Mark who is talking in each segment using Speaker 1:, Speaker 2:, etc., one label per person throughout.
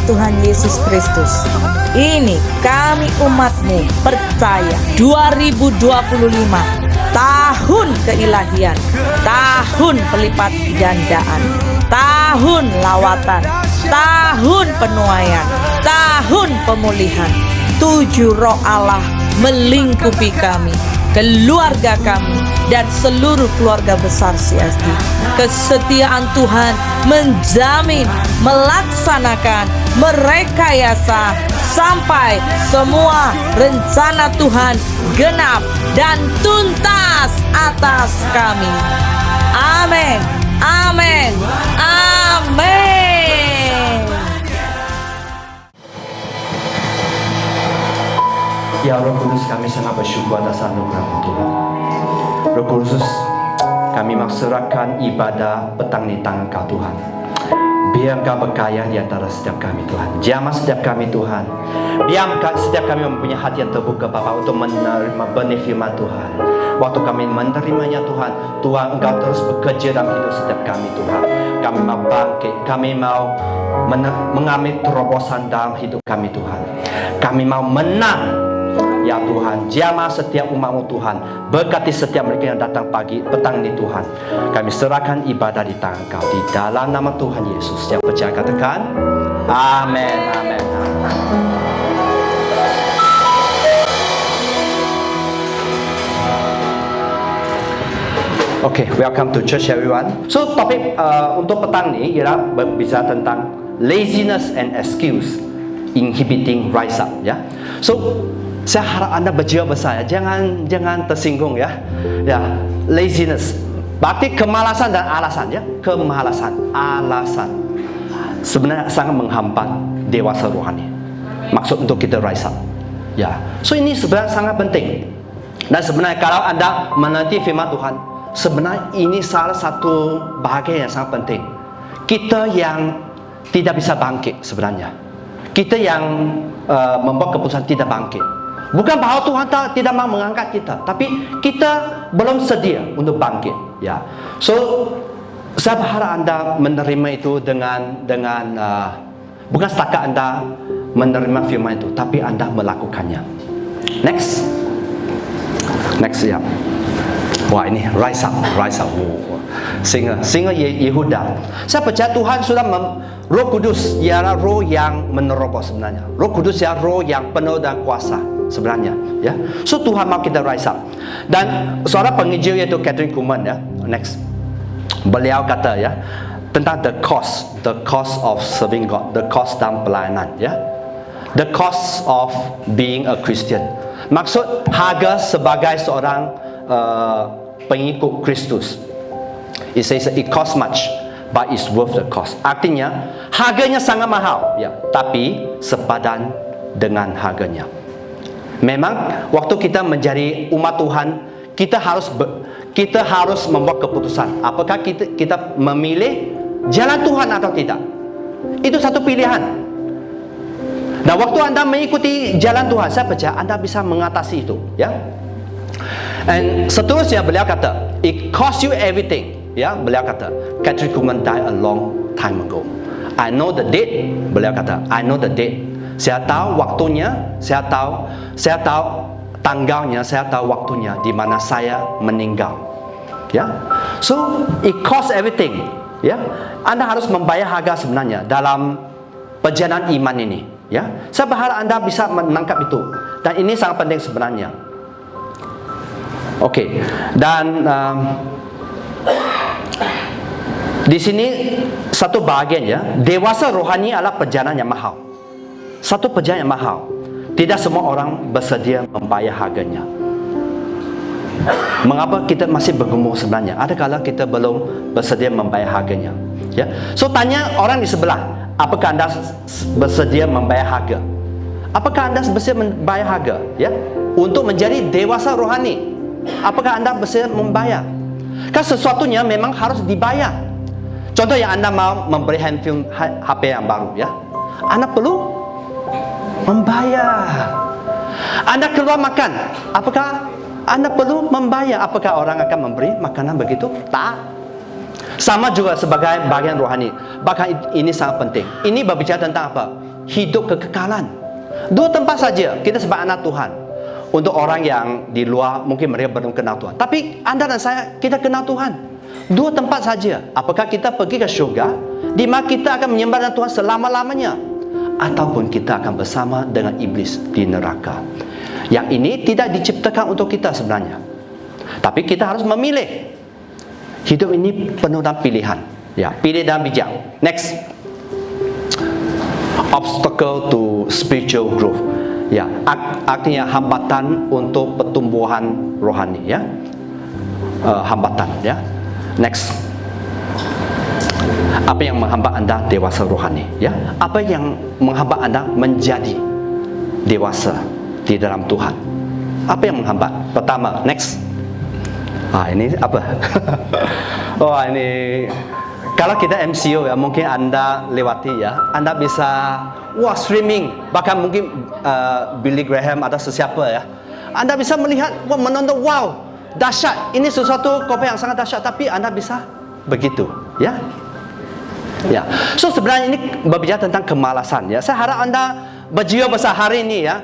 Speaker 1: Tuhan Yesus Kristus. Ini kami umat-Mu percaya 2025 tahun keilahian, tahun pelipat gandaan, tahun lawatan, tahun penuaian, tahun pemulihan. 7 Roh Allah melingkupi kami, keluarga kami, dan seluruh keluarga besar CSD. Kesetiaan Tuhan menjamin, melaksanakan, merekayasa sampai semua rencana Tuhan genap dan tuntas atas kami. Amin, amin, amin.
Speaker 2: Ya Roh Kudus, kami sangat bersyukur atas anugerah Tuhan. Roh Kudus, kami serahkan ibadah petang di tangan Kau Tuhan. Biar Kau berkaya di antara setiap kami Tuhan. Jamah setiap kami Tuhan. Biar setiap kami mempunyai hati yang terbuka Bapa untuk menerima benih firman Tuhan. Waktu kami menerimanya Tuhan, Tuhan Engkau terus bekerja dalam hidup setiap kami Tuhan. Kami mau bangkit, kami mau mengambil terobosan dalam hidup kami Tuhan. Kami mau menang. Ya Tuhan, jamah setiap umat-Mu Tuhan. Berkati setiap mereka yang datang pagi, petang ini Tuhan. Kami serahkan ibadah di tangan Kau. Di dalam nama Tuhan Yesus. Yang percaya katakan, amin, amin, amin. Okay, welcome to church everyone. So topik untuk petang ini ialah berbicara tentang laziness and excuse inhibiting rise up. Ya, so saya harap anda berjiwa besar ya. Jangan tersinggung ya. Ya, laziness berarti kemalasan dan alasan ya. Kemalasan, alasan sebenarnya sangat menghambat dewasa rohani. Maksud untuk kita rise up. Ya. So ini sebenarnya sangat penting. Dan sebenarnya kalau anda menanti firman Tuhan, sebenarnya ini salah satu bahagian yang sangat penting. Kita yang tidak bisa bangkit sebenarnya. Kita yang membuat keputusan tidak bangkit. Bukan bahawa Tuhan tidak mau mengangkat kita, tapi kita belum sedia untuk bangkit. Ya, so saya berharap anda menerima itu dengan bukan setakat anda menerima firman itu, tapi anda melakukannya. Next ya. Wah, ini rise up. Singa Yehuda. Saya percaya Tuhan sudah Roh Kudus ialah roh yang menerobos sebenarnya. Roh Kudus ialah roh yang penuh dan kuasa sebenarnya, ya. So Tuhan mau kita rise up. Dan seorang penginjil yaitu Kathryn Kuhlman ya. Next. Beliau kata ya tentang the cost of serving God, the cost dalam pelayanan ya. The cost of being a Christian. Maksud harga sebagai seorang pengikut Kristus. It says it costs much, but it's worth the cost. Artinya harganya sangat mahal ya, tapi sepadan dengan harganya. Memang waktu kita menjadi umat Tuhan, kita harus membuat keputusan. Apakah kita memilih jalan Tuhan atau tidak? Itu satu pilihan. Dan waktu anda mengikuti jalan Tuhan, saya percaya anda bisa mengatasi itu, ya. Dan seterusnya beliau kata, it costs you everything. Ya, beliau kata, Kathryn Kuhlman died a long time ago. I know the date. Beliau kata, I know the date. Saya tahu waktunya, saya tahu tanggalnya, saya tahu waktunya di mana saya meninggal. Ya, so it costs everything. Ya, anda harus membayar harga sebenarnya dalam perjalanan iman ini. Ya, saya berharap anda bisa menangkap itu. Dan ini sangat penting sebenarnya. Oke, dan di sini satu bahagian ya, dewasa rohani adalah perjalanan yang mahal. Satu perjalanan yang mahal. Tidak semua orang bersedia membayar harganya. Mengapa kita masih bergumul sebenarnya? Adakah kita belum bersedia membayar harganya? Ya. So tanya orang di sebelah, apakah anda bersedia membayar harga? Apakah anda bersedia membayar harga? Ya, untuk menjadi dewasa rohani, apakah anda bersedia membayar? Kan sesuatunya memang harus dibayar. Contoh yang anda mau membeli handphone HP yang baru, ya, anda perlu membayar. Anda keluar makan, apakah anda perlu membayar? Apakah orang akan memberi makanan begitu? Tak. Sama juga sebagai bagian rohani. Bahkan ini sangat penting. Ini berbicara tentang apa? hidup kekekalan. Dua tempat saja kita sebagai anak Tuhan. Untuk orang yang di luar mungkin mereka belum kenal Tuhan. Tapi anda dan saya, kita kenal Tuhan. Dua tempat saja. Apakah kita pergi ke syurga, di mana kita akan menyembah Tuhan selama-lamanya, ataupun kita akan bersama dengan iblis di neraka. Yang ini tidak diciptakan untuk kita sebenarnya. Tapi kita harus memilih. Hidup ini penuh dengan pilihan. Ya, pilih dan bijak. Next. Obstacle to spiritual growth. Ya, artinya hambatan untuk pertumbuhan rohani. Ya, hambatan. Ya, next. Apa yang menghambat anda dewasa rohani? Ya, apa yang menghambat anda menjadi dewasa di dalam Tuhan? Apa yang menghambat? Pertama, next. Ini apa? Ini kalau kita MCO ya, mungkin anda lewati ya, anda bisa streaming, bahkan mungkin Billy Graham atau sesiapa ya, anda bisa melihat, menonton, dahsyat, ini sesuatu kopi yang sangat dahsyat, tapi anda bisa begitu ya. Ya, so sebenarnya ini berbicara tentang kemalasan ya. Saya harap anda berjiwa besar hari ini ya,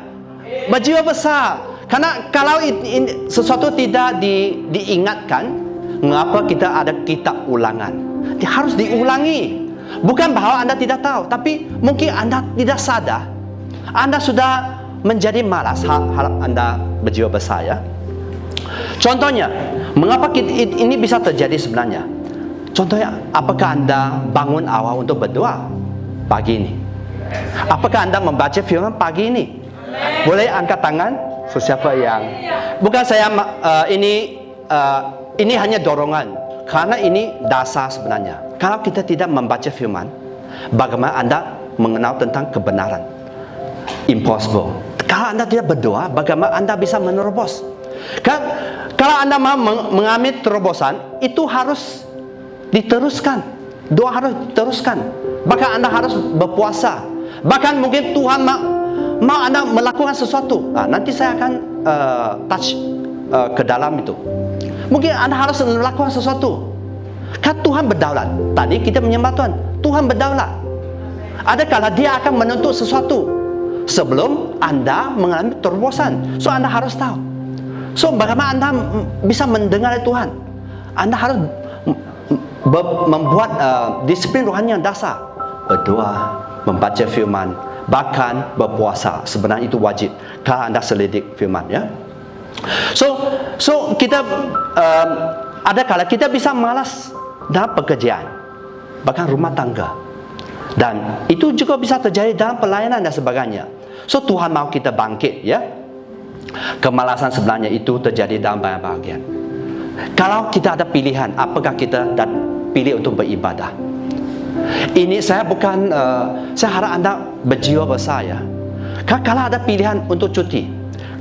Speaker 2: berjiwa besar, karena kalau sesuatu tidak diingatkan, mengapa kita ada kitab ulangan? Dia harus diulangi. Bukan bahwa anda tidak tahu, tapi mungkin anda tidak sadar, anda sudah menjadi malas. Harap anda berjiwa besar ya. Contohnya, mengapa ini bisa terjadi sebenarnya? Contohnya, apakah anda bangun awal untuk berdoa pagi ini? Apakah anda membaca firman pagi ini? Boleh angkat tangan sesiapa yang bukan saya ini hanya dorongan, karena ini dasar sebenarnya. Kalau kita tidak membaca firman, bagaimana anda mengenal tentang kebenaran? Impossible. Kalau anda tidak berdoa, bagaimana anda bisa menerobos? Kalau anda mau mengambil terobosan, itu harus diteruskan. Doa harus diteruskan. Bahkan anda harus berpuasa. Bahkan mungkin Tuhan mau anda melakukan sesuatu. Nanti saya akan touch ke dalam itu. Mungkin anda harus melakukan sesuatu. Kan Tuhan berdaulat. Tadi kita menyembah Tuhan. Tuhan berdaulat. Adakala dia akan menuntut sesuatu sebelum anda mengalami terobosan. So anda harus tahu. So bagaimana anda bisa mendengar Tuhan? Anda harus membuat disiplin rohani yang dasar. Berdoa, membaca firman, bahkan berpuasa. Sebenarnya itu wajib kalau anda selidik firman ya. So kita ada kala kita bisa malas dalam pekerjaan, bahkan rumah tangga, dan itu juga bisa terjadi dalam pelayanan dan sebagainya. So Tuhan mau kita bangkit ya. Kemalasan sebenarnya itu terjadi dalam banyak bahagian. Kalau kita ada pilihan, apakah kita pilih untuk beribadah? Ini saya bukan saya harap anda berjiwa besar ya. Kalau ada pilihan untuk cuti,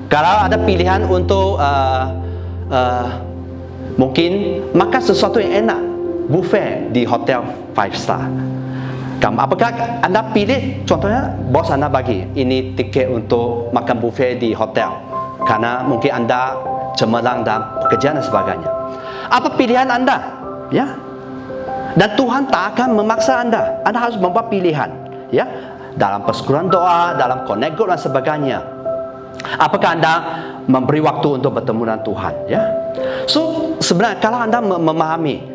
Speaker 2: kalau ada pilihan untuk mungkin makan sesuatu yang enak, buffet di hotel 5 star. Apakah anda pilih? Contohnya bos anda bagi ini tiket untuk makan buffet di hotel, karena mungkin anda cemerlang dalam pekerjaan dan sebagainya. Apa pilihan anda? Ya. Dan Tuhan tak akan memaksa anda. Anda harus membuat pilihan. Ya. Dalam persekutuan doa, dalam connect group dan sebagainya. Apakah anda memberi waktu untuk bertemu dengan Tuhan? Ya. So sebenarnya kalau anda memahami,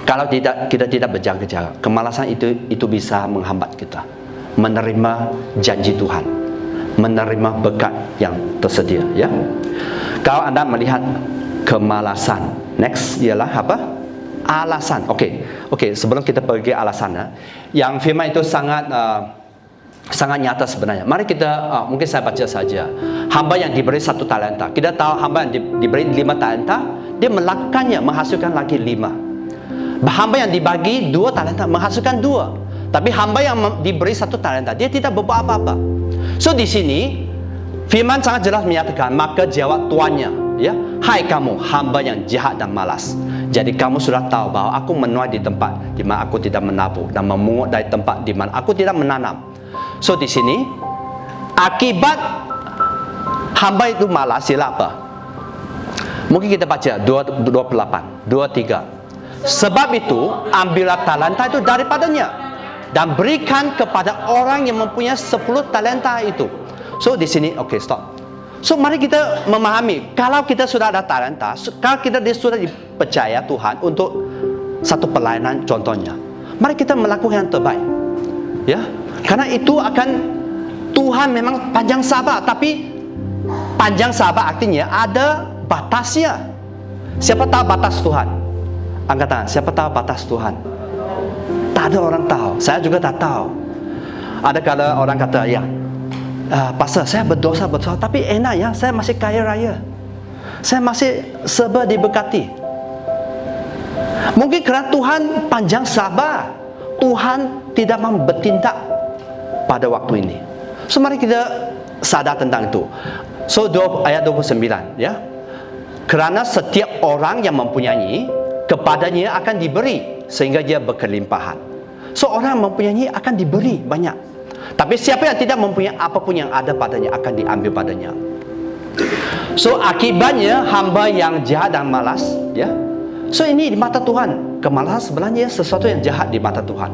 Speaker 2: kalau kita tidak berjaga-jaga, kemalasan itu bisa menghambat kita menerima janji Tuhan, menerima berkat yang tersedia. Ya. Kalau anda melihat kemalasan, next ialah apa? Alasan. Okey. Sebelum kita pergi alasan, yang firman itu sangat nyata sebenarnya. Mari kita mungkin saya baca saja. Hamba yang diberi 1 talenta. Kita tahu hamba yang diberi 5 talenta, dia melakukannya, menghasilkan lagi 5. Hamba yang dibagi 2 talenta menghasilkan 2. Tapi hamba yang diberi 1 talenta, dia tidak berbuat apa-apa. So di sini firman sangat jelas menyatakan, maka jawab tuannya, ya, hai kamu hamba yang jahat dan malas. Jadi kamu sudah tahu bahwa aku menuai di tempat di mana aku tidak menabur dan memungut dari tempat di mana aku tidak menanam. So di sini akibat hamba itu malas ialah apa? Mungkin kita baca 28, 23. Sebab itu ambillah talenta itu daripadanya. dan berikan kepada orang yang mempunyai 10 talenta itu. So di sini, okay, stop. So mari kita memahami, kalau kita sudah ada talenta, kalau kita sudah dipercaya Tuhan untuk satu pelayanan contohnya, mari kita melakukan yang terbaik. Ya, karena itu akan, Tuhan memang panjang sabar, tapi panjang sabar artinya ada batasnya. Siapa tahu batas Tuhan? Angkat tangan, siapa tahu batas Tuhan? Tak ada orang tahu, saya juga tak tahu. Ada kala orang kata, ya, Pastor, saya berdosa, tapi enak ya, saya masih kaya raya, saya masih serba diberkati. Mungkin kerana Tuhan panjang sabar, Tuhan tidak mau bertindak pada waktu ini. So mari kita sadar tentang itu. So ayat 29, ya. Kerana setiap orang yang mempunyai, kepadanya akan diberi sehingga dia berkelimpahan. So orang yang mempunyai akan diberi banyak. Tapi siapa yang tidak mempunyai apapun yang ada padanya akan diambil padanya. So akibatnya hamba yang jahat dan malas, ya. So ini di mata Tuhan, kemalasan sebenarnya sesuatu yang jahat di mata Tuhan.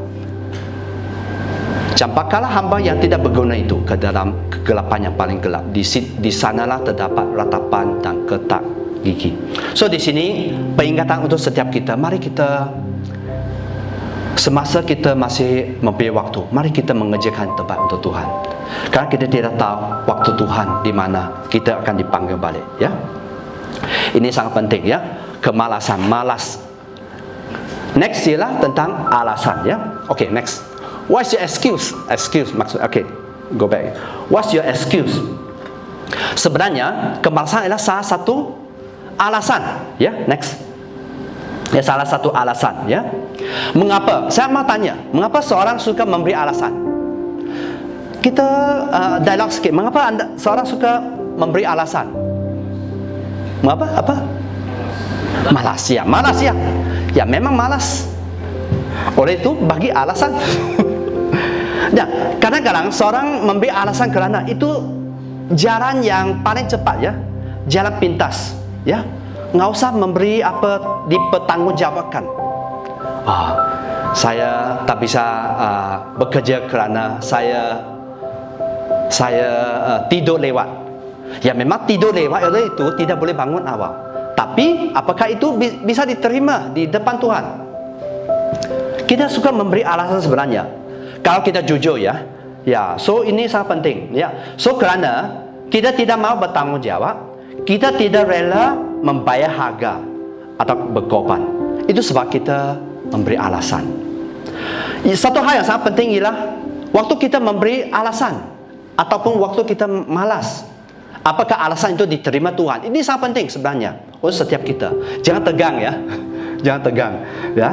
Speaker 2: Campakkanlah hamba yang tidak berguna itu ke dalam kegelapan yang paling gelap. Di sanalah terdapat ratapan dan ketak gigi. So di sini peringatan untuk setiap kita. Mari kita, semasa kita masih mempunyai waktu, mari kita mengerjakan terbaik untuk Tuhan. Karena kita tidak tahu waktu Tuhan di mana kita akan dipanggil balik, ya. Ini sangat penting, ya. Kemalasan, malas. Next ialah tentang alasan, ya. Okay, next. What's your excuse? Excuse maksud. Okay, go back. What's your excuse? Sebenarnya kemalasan adalah salah satu alasan, ya. Next. Ya, salah satu alasan, ya. Mengapa? Saya mau tanya, mengapa seorang suka memberi alasan? Kita dialog sikit. Mengapa seorang suka memberi alasan? Mengapa? Apa? Malas, ya. Malas, ya. Ya, memang malas. Oleh itu bagi alasan. Ya, kadang-kadang seorang memberi alasan kerana itu jalan yang paling cepat, ya. Jalan pintas, ya. Nggak usah memberi apa dipertanggungjawabkan. Saya tak bisa bekerja kerana saya tidur lewat. Ya, memang tidur lewat itu tidak boleh bangun awal. Tapi apakah itu bisa diterima di depan Tuhan? Kita suka memberi alasan sebenarnya. Kalau kita jujur, ya. Ya, so ini sangat penting, ya. So kerana kita tidak mau bertanggung jawab, kita tidak rela membayar harga atau berkorban. Itu sebab kita memberi alasan. Satu hal yang sangat penting ialah waktu kita memberi alasan ataupun waktu kita malas, apakah alasan itu diterima Tuhan? Ini sangat penting sebenarnya untuk setiap kita. Jangan tegang, ya. Jangan tegang, ya.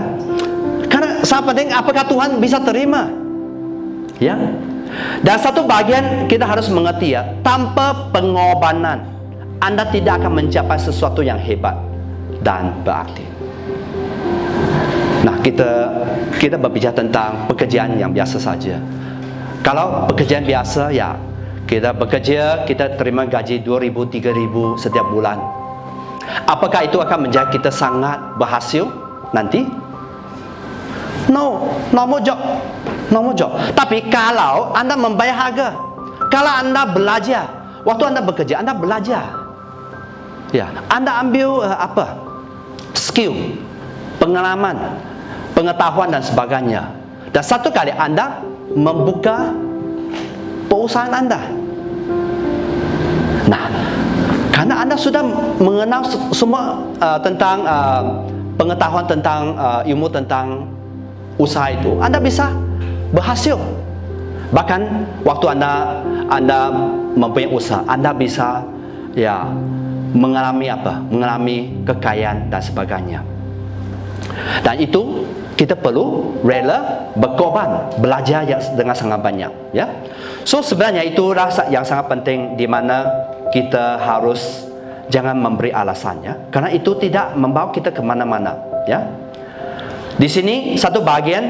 Speaker 2: Karena sangat penting apakah Tuhan bisa terima, ya. Dan satu bagian kita harus mengerti, ya, tanpa pengorbanan Anda tidak akan mencapai sesuatu yang hebat dan berarti. Nah, kita berbicara tentang pekerjaan yang biasa saja. Kalau pekerjaan biasa, ya, kita bekerja, kita terima gaji 2,000, 3,000 setiap bulan. Apakah itu akan menjadi kita sangat berhasil nanti? No, normal job. Tapi kalau Anda membayar harga, kalau Anda belajar, waktu Anda bekerja, Anda belajar, ya, Anda ambil skill, pengalaman, pengetahuan dan sebagainya. Dan satu kali Anda membuka perusahaan Anda. Nah, karena Anda sudah mengenal semua tentang pengetahuan tentang ilmu tentang usaha itu, Anda bisa berhasil. Bahkan waktu Anda mempunyai usaha, Anda bisa, ya, mengalami kekayaan dan sebagainya. Dan itu kita perlu rela berkorban, belajar dengan sangat banyak, ya. So sebenarnya itu rasa yang sangat penting, di mana kita harus jangan memberi alasannya, karena itu tidak membawa kita kemana-mana, ya. Di sini satu bagian,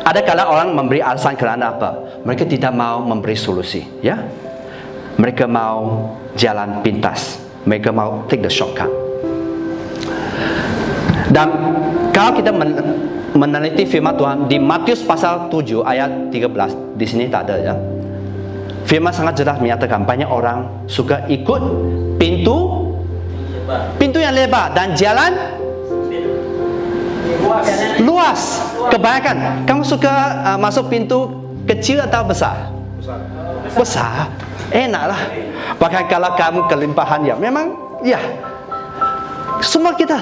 Speaker 2: ada kala orang memberi alasan kerana apa? Mereka tidak mau memberi solusi, ya. Mereka mau jalan pintas, mereka mau take the shortcut. Dan kalau kita meneliti firman Tuhan di Matius pasal 7 ayat 13, di sini tak ada ya. Firman sangat jelas menyatakan banyak orang suka ikut pintu yang lebar dan jalan luas. Kebanyakan kamu suka masuk pintu kecil atau besar? Besar. Enaklah. Bahkan kalau kamu kelimpahan ya, memang ya. Semua kita,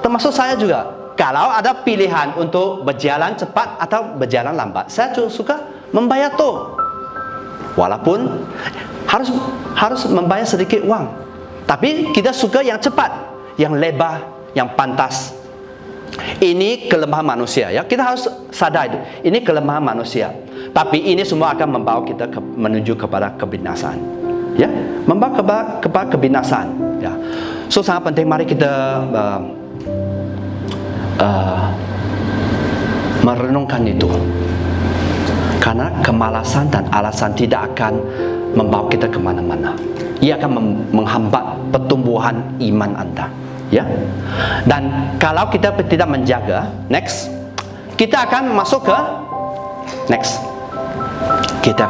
Speaker 2: termasuk saya juga. Kalau ada pilihan untuk berjalan cepat atau berjalan lambat, saya suka membayar tol. Walaupun harus membayar sedikit uang, tapi kita suka yang cepat, yang lebar, yang pantas. Ini kelemahan manusia ya. Kita harus sadar itu. Ini kelemahan manusia. Tapi ini semua akan membawa kita menuju kepada kebinasaan. Ya, membawa kepada kebinasaan. Ya. So sangat penting mari kita merenungkan itu. Karena kemalasan dan alasan tidak akan membawa kita kemana-mana. Ia akan menghambat pertumbuhan iman Anda. Ya, dan kalau kita tidak menjaga, kita akan masuk ke kita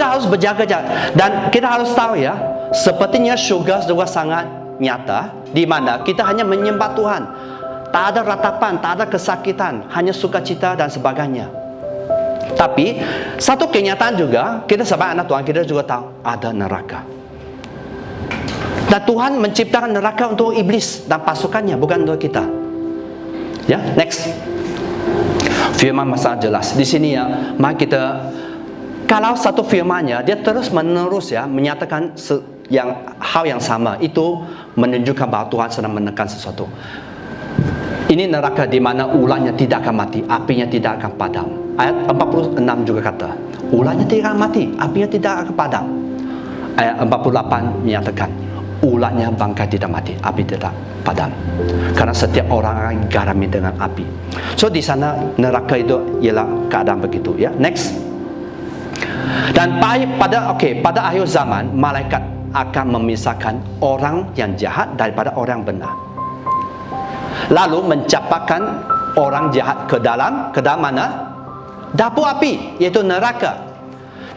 Speaker 2: harus berjaga dan kita harus tahu ya, sepertinya syurga juga sangat nyata di mana kita hanya menyembah Tuhan, tak ada ratapan, tak ada kesakitan, hanya sukacita dan sebagainya. Tapi satu kenyataan juga, kita sebagai anak Tuhan kita juga tahu ada neraka. Dan Tuhan menciptakan neraka untuk iblis dan pasukannya, bukan untuk kita. Ya, firman sangat jelas di sini ya. Mari kita, kalau satu firmannya dia terus menerus ya menyatakan hal yang sama, itu menunjukkan bahwa Tuhan sedang menekan sesuatu. Ini neraka di mana ularnya tidak akan mati, apinya tidak akan padam. Ayat 46 juga kata, ularnya tidak akan mati, apinya tidak akan padam. Ayat 48 menyatakan, ularnya bangkai tidak mati, api tidak padam. Karena setiap orang akan garami dengan api. So di sana neraka itu ialah keadaan begitu ya. Dan pada akhir zaman malaikat akan memisahkan orang yang jahat daripada orang benar. Lalu mencapakan orang jahat ke dalam mana? Dapur api, yaitu neraka.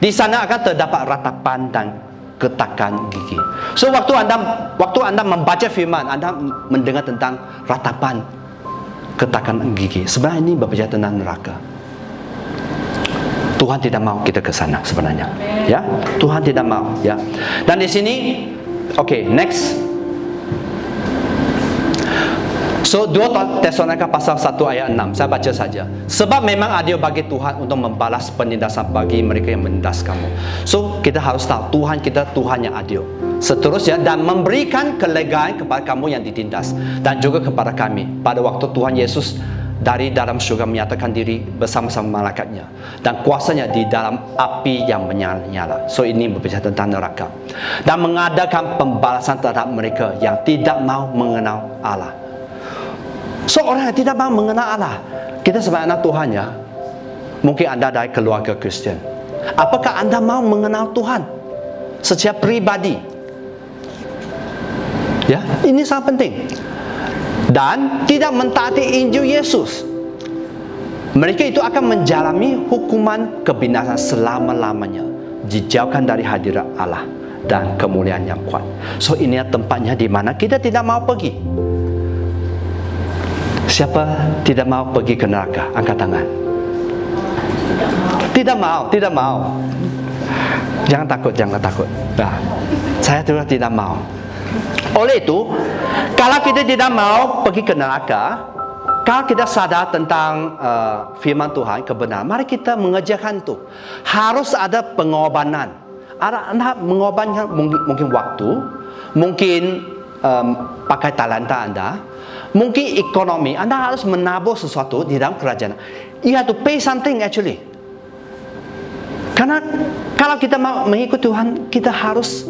Speaker 2: Di sana akan terdapat ratapan dan ketakan gigi. So waktu anda membaca firman, Anda mendengar tentang ratapan, ketakan gigi. Sebenarnya ini berbicara tentang neraka. Tuhan tidak mau kita ke sana sebenarnya. Ya, Tuhan tidak mau. Ya. Dan di sini, So 2 Tesalonika pasal 1 ayat 6, saya baca saja. Sebab memang adil bagi Tuhan untuk membalas penindasan bagi mereka yang menindas kamu. So kita harus tahu Tuhan kita Tuhan yang adil. Seterusnya, dan memberikan kelegaan kepada kamu yang ditindas, dan juga kepada kami pada waktu Tuhan Yesus dari dalam syurga menyatakan diri bersama-sama malaikatnya, dan kuasanya di dalam api yang menyala-nyala. So ini berbicara tentang neraka, dan mengadakan pembalasan terhadap mereka yang tidak mau mengenal Allah. So orang yang tidak mau mengenal Allah, kita sebagai anak Tuhan ya, mungkin Anda dari keluarga Kristen, apakah Anda mau mengenal Tuhan secara pribadi? Ya, ini sangat penting. Dan tidak mentaati Injil Yesus, mereka itu akan menjalani hukuman kebinasan selama-lamanya, dijauhkan dari hadirat Allah dan kemuliaan yang kuat. So ini tempatnya di mana kita tidak mau pergi. Siapa tidak mau pergi ke neraka? Angkat tangan. Tidak mau. Jangan takut. Nah, saya juga tidak mau. Oleh itu, kalau kita tidak mau pergi ke neraka, kalau kita sadar tentang firman Tuhan, kebenaran, mari kita mengerjakan itu. Harus ada pengorbanan. Anda mengorbankan mungkin waktu, mungkin pakai talenta Anda, mungkin ekonomi. Anda harus menabur sesuatu di dalam kerajaan. You have to pay something actually. Karena kalau kita mau mengikut Tuhan, kita harus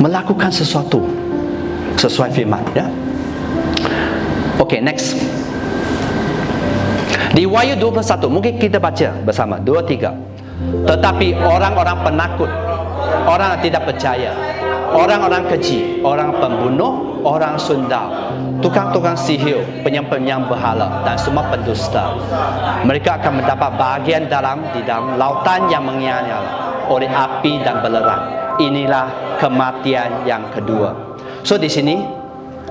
Speaker 2: melakukan sesuatu sesuai firman ya. Next. Di Wahyu 21, mungkin kita baca bersama 2-3. Tetapi orang-orang penakut, orang yang tidak percaya, orang-orang keji, orang pembunuh, orang sundal, tukang-tukang sihir, penyembah berhala dan semua pendusta. Mereka akan mendapat bahagian di dalam lautan yang menyala oleh api dan belerang. Inilah kematian yang kedua. So di sini,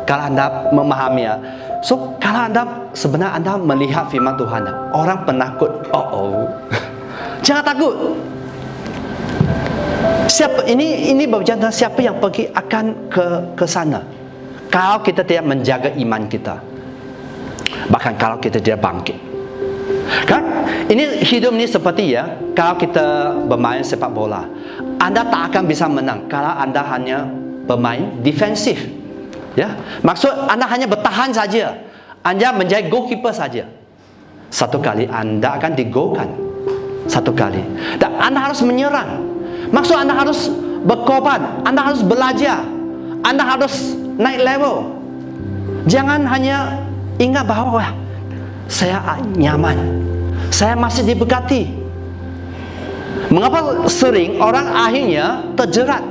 Speaker 2: kalau anda memahami ya, so kalau anda sebenarnya anda melihat firman Tuhan, orang penakut, jangan takut. Siapa ini berbicara siapa yang pergi akan ke sana. Kalau kita tidak menjaga iman kita, bahkan kalau kita tidak bangkit, kan? Ini hidup ini seperti ya, kalau kita bermain sepak bola, anda tak akan bisa menang kalau anda hanya bermain defensif. Ya, maksud anda hanya bertahan saja, anda menjadi goalkeeper saja. Satu kali anda akan digolkan, satu kali, dan anda harus menyerang. Maksud anda harus berkorban, anda harus belajar, anda harus naik level. Jangan hanya ingat bahawa saya nyaman, saya masih diberkati. Mengapa sering orang akhirnya terjerat,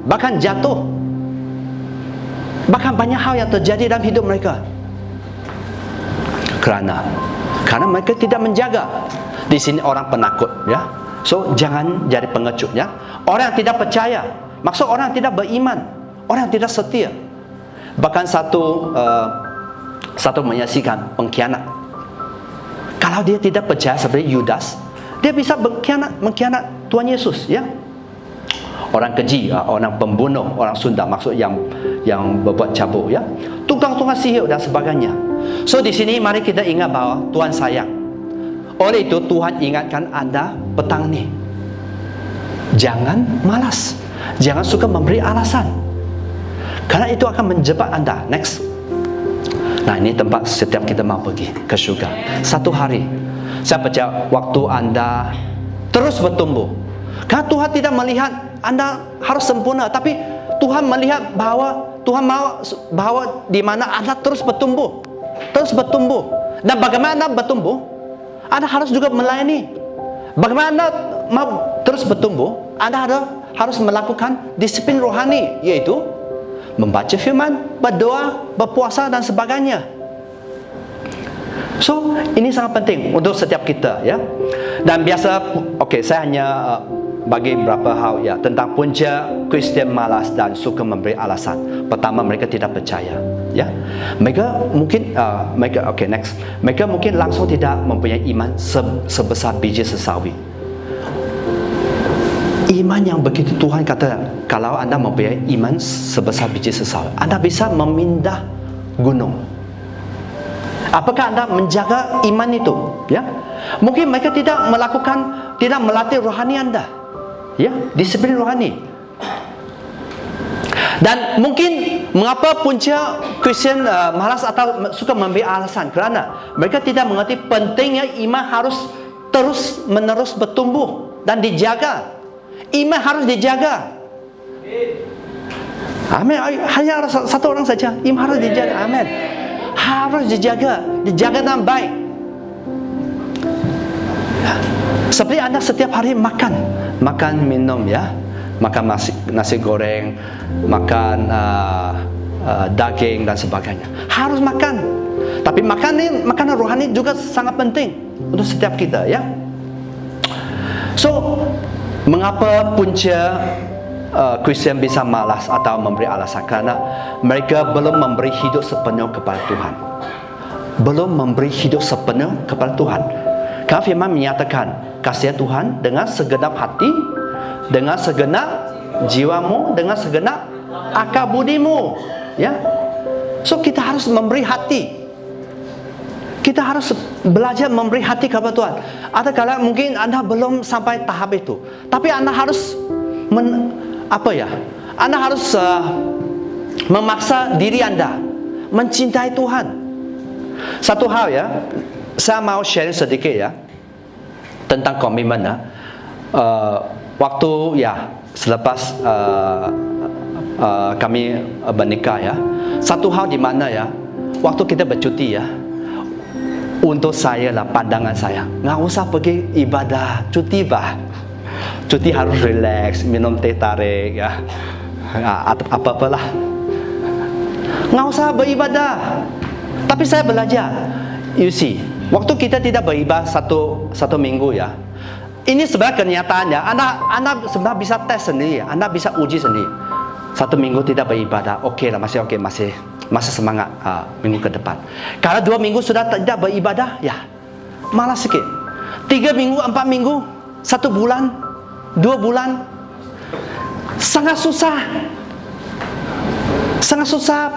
Speaker 2: bahkan jatuh, bahkan banyak hal yang terjadi dalam hidup mereka? Karena mereka tidak menjaga. Di sini orang penakut, ya. So jangan jadi pengecut, ya. Orang yang tidak percaya, maksud orang yang tidak beriman, orang yang tidak setia. Bahkan satu menyaksikan pengkhianat. Kalau dia tidak percaya seperti Yudas, dia bisa mengkhianat Tuhan Yesus, ya. Orang keji, orang pembunuh, orang Sunda, maksud yang berbuat cabul, ya. Tukang-tukang sihir dan sebagainya. So di sini mari kita ingat bahawa Tuhan sayang. Oleh itu Tuhan ingatkan anda petang ni, jangan malas, jangan suka memberi alasan, karena itu akan menjebak anda. Next. Nah, ini tempat setiap kita mau pergi ke syurga. Satu hari, saya percaya waktu anda terus bertumbuh, karena Tuhan tidak melihat anda harus sempurna, tapi Tuhan melihat bahawa Tuhan mau bahawa di mana anda terus bertumbuh. Dan bagaimana anda bertumbuh? Anda harus juga melayani. Bagaimana anda mau terus bertumbuh? Anda harus melakukan disiplin rohani, yaitu membaca firman, berdoa, berpuasa dan sebagainya. So ini sangat penting untuk setiap kita, ya. Dan biasa, saya hanya bagi beberapa hal, ya, tentang punca Kristian malas dan suka memberi alasan. Pertama, mereka tidak percaya, ya. Mereka mungkin next. Mereka mungkin langsung tidak mempunyai iman sebesar biji sesawi. Iman yang begitu Tuhan kata, kalau anda mempunyai iman sebesar biji sesawi, anda bisa memindah gunung. Apakah anda menjaga iman itu? Ya, mungkin mereka tidak melatih rohani anda, ya, disiplin rohani. Dan mungkin mengapa punca Kristian malas atau suka memberi alasan? Kerana mereka tidak mengerti pentingnya iman harus terus menerus bertumbuh dan dijaga. Iman harus dijaga. Amin. Hanya satu orang saja. Iman harus dijaga. Amin. Harus dijaga dengan baik. Seperti anda setiap hari makan minum, ya, makan nasi goreng, makan daging dan sebagainya. Harus makan. Tapi makanan rohani juga sangat penting untuk setiap kita, ya. So mengapa punca Kristian bisa malas atau memberi alasan? Karena mereka belum memberi hidup sepenuh kepada Tuhan. Karena firman menyatakan, kasihan Tuhan dengan segenap hati, dengan segenap jiwamu, dengan segenap akal budimu, ya. So kita harus memberi hati. Kita harus belajar memberi hati kepada Tuhan. Ada kala mungkin anda belum sampai tahap itu, tapi anda harus anda harus memaksa diri anda mencintai Tuhan. Satu hal, ya, saya mau sharing sedikit, ya, tentang komitmen, ya. Waktu, ya, selepas kami bernikah, ya, satu hal di mana, ya, waktu kita bercuti, ya, untuk saya lah, pandangan saya, nggak usah pergi ibadah, cuti bah. Cuti harus relax, minum teh tarik, ya, apa-apalah. nggak usah beribadah. Tapi saya belajar, you see, waktu kita tidak beribadah satu minggu ya, ini sebenarnya kenyataannya. Anda sebenarnya bisa tes sendiri, Anda bisa uji sendiri. 1 minggu tidak beribadah, oke lah, masih oke, masih semangat minggu ke depan. Kalau 2 minggu sudah tidak beribadah, ya malas sedikit. 3 minggu, 4 minggu, 1 bulan, 2 bulan, sangat susah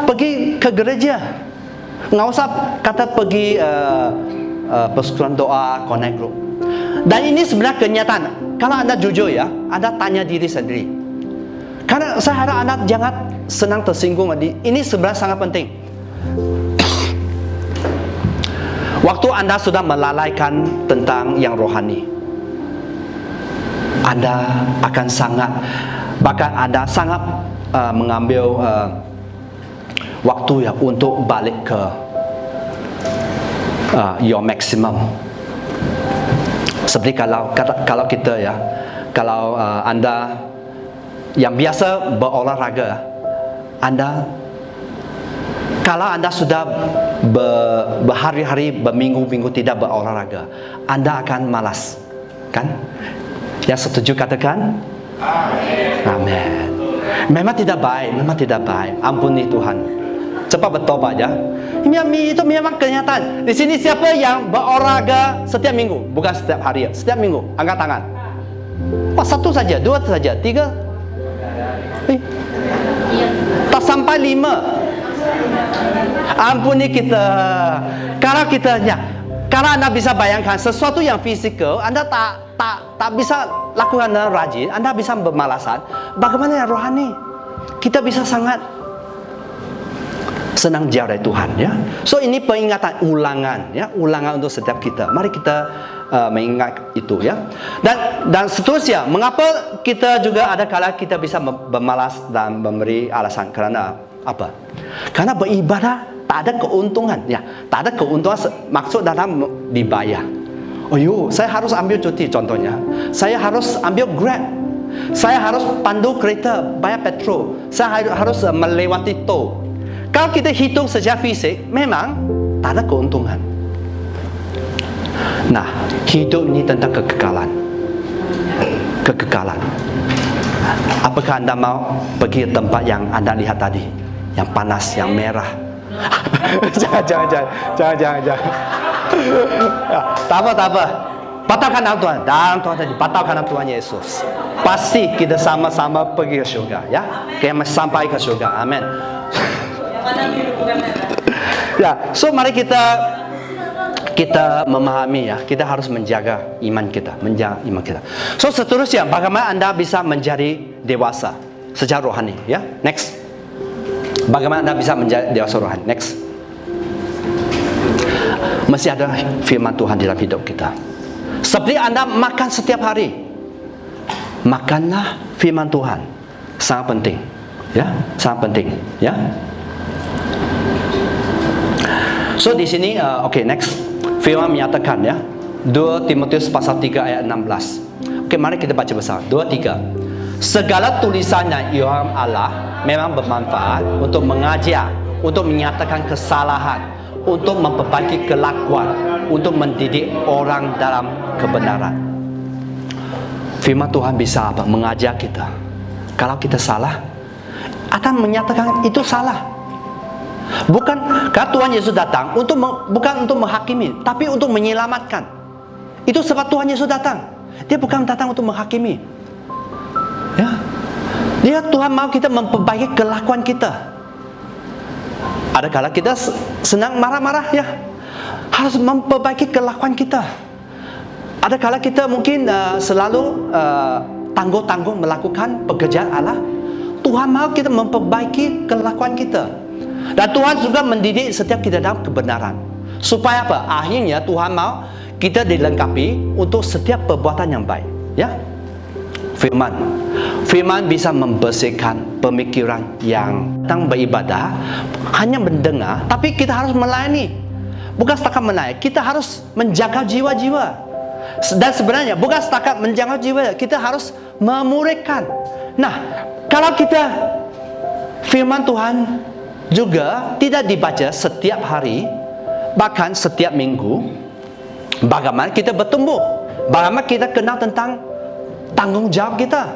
Speaker 2: pergi ke gereja. Nggak usah kata pergi persekutuan doa, connect group. Dan ini sebenarnya kenyataan. Kalau Anda jujur ya, Anda tanya diri sendiri. Karena saya harap Anda jangan senang tersinggung. Ini sebenarnya sangat penting. Waktu Anda sudah melalaikan tentang yang rohani, Anda akan bahkan Anda sangat mengambil waktu ya untuk balik ke your maximum. Seperti kalau kita ya, kalau Anda yang biasa berolahraga, kalau Anda sudah berhari-hari, berminggu-minggu tidak berolahraga, Anda akan malas, kan? Yang setuju katakan amin. Memang tidak baik. Ampuni Tuhan. Cepat bertobat ya. Itu memang kenyataan. Di sini siapa yang berolahraga setiap minggu? Bukan setiap hari, setiap minggu. Angkat tangan. Wah, 1 saja, 2 saja, 3. Tak sampai 5. Ampuni kita. Kalau Anda bisa bayangkan sesuatu yang fisikal, Anda tak bisa lakukan dengan rajin, Anda bisa bermalasan. Bagaimana yang rohani? Kita bisa sangat senang jauh dari Tuhan ya. So ini peringatan, ulangan untuk setiap kita. Mari kita mengingat itu ya. Dan seterusnya, mengapa kita juga ada kala kita bisa bermalas dan memberi alasan? Karena apa? Karena beribadah tak ada keuntungan ya. Tak ada keuntungan maksud dalam dibayar. Saya harus ambil cuti contohnya. Saya harus ambil Grab. Saya harus pandu kereta, bayar petrol. Saya harus melewati tol. Kalau kita hitung secara fisik, memang tak ada keuntungan. Nah, hidup ini tentang kekekalan. Apakah Anda mau pergi ke tempat yang Anda lihat tadi? Yang panas, yang merah. Jangan. Tak apa. Batalkan nama Tuhan. Dalam Tuhan tadi, batalkan nama Tuhan Yesus. Pasti kita sama-sama pergi ke surga ya. Kita sampai ke surga. Amin. Ya, so mari kita memahami ya, kita harus menjaga iman kita. So seterusnya, bagaimana Anda bisa menjadi dewasa secara rohani ya? Next. Bagaimana Anda bisa menjadi dewasa rohani? Next. Mesti ada firman Tuhan dalam hidup kita. Seperti Anda makan setiap hari, makanlah firman Tuhan. Sangat penting ya, sangat penting ya. So di sini next. Firman menyatakan ya, 2 Timotius pasal 3 ayat 16. Mari kita baca bersama. 2, 3. Segala tulisan yang ilham Allah memang bermanfaat untuk mengajar, untuk menyatakan kesalahan, untuk memperbaiki kelakuan, untuk mendidik orang dalam kebenaran. Firman Tuhan bisa apa? Mengajar kita. Kalau kita salah, akan menyatakan itu salah. Bukan, karena Tuhan Yesus datang bukan untuk menghakimi, tapi untuk menyelamatkan. Itu sebab Tuhan Yesus datang. Dia bukan datang untuk menghakimi. Ya, Tuhan mau kita memperbaiki kelakuan kita. Ada kala kita senang marah-marah ya, harus memperbaiki kelakuan kita. Ada kala kita mungkin selalu tangguh-tangguh melakukan pekerjaan Allah. Tuhan mau kita memperbaiki kelakuan kita. Dan Tuhan juga mendidik setiap kita dalam kebenaran. Supaya apa? Akhirnya Tuhan mau kita dilengkapi untuk setiap perbuatan yang baik. Ya, Firman bisa membersihkan pemikiran yang tentang beribadah. Hanya mendengar, tapi kita harus melayani. Bukan setakat melayani, kita harus menjaga jiwa-jiwa. Dan sebenarnya bukan setakat menjaga jiwa, kita harus memuridkan. Nah, kalau kita firman Tuhan juga tidak dibaca setiap hari, bahkan setiap minggu. Bagaimana kita bertumbuh, bagaimana kita kenal tentang tanggung jawab kita,